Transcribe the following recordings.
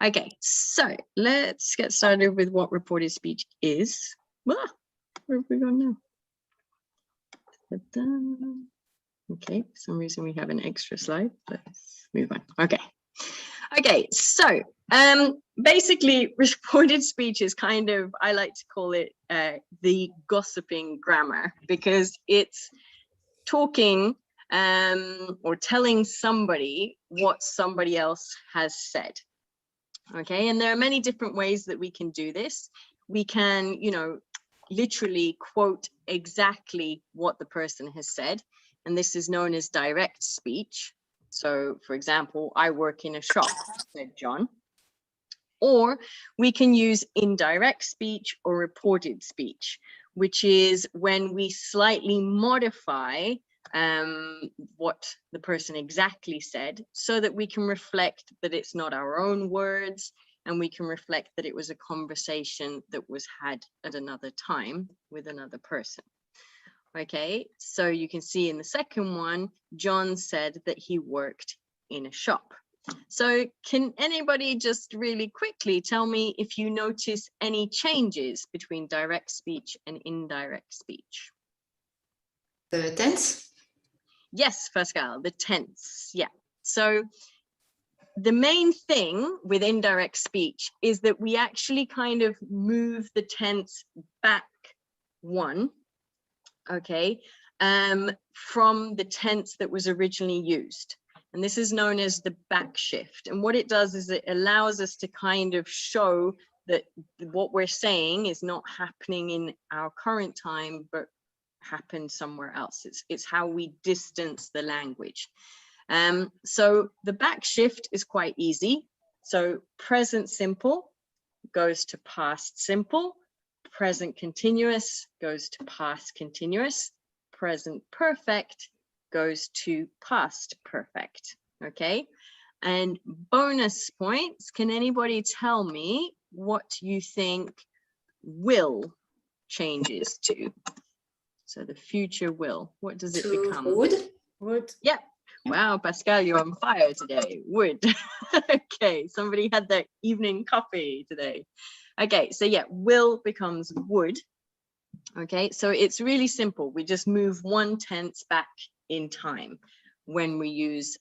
Okay, so let's get started with what reported speech is. Ah, where have we gone now? Okay, for some reason we have an extra slide. Let's move on. Okay, so basically reported speech is kind of, I like to call it the gossiping grammar, because it's talking or telling somebody what somebody else has said. Okay, and there are many different ways that we can do this. We can, literally quote exactly what the person has said, and this is known as direct speech. So, for example, I work in a shop, said John. Or we can use indirect speech or reported speech, which is when we slightly modify what the person exactly said, so that we can reflect that it's not our own words, and we can reflect that it was a conversation that was had at another time with another person. Okay, so you can see in the second one, John said that he worked in a shop. So can anybody just really quickly tell me if you notice any changes between direct speech and indirect speech? The tense? Yes, Pascal, the tense. Yeah. So the main thing with indirect speech is that we actually kind of move the tense back one, okay, from the tense that was originally used. And this is known as the back shift. And what it does is it allows us to kind of show that what we're saying is not happening in our current time, but happened somewhere else. It's how we distance the language. So the back shift is quite easy. So present simple goes to past simple, present continuous goes to past continuous, present perfect goes to past perfect. Okay, and bonus points, can anybody tell me what you think will changes to? So the future will, what does it become? Would. Yep. Wow, Pascal, you're on fire today. Would. Okay, somebody had their evening coffee today. Okay, so yeah, will becomes would. Okay, so it's really simple. We just move one tense back in time when we use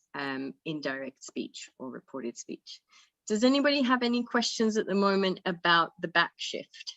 indirect speech or reported speech. Does anybody have any questions at the moment about the back shift?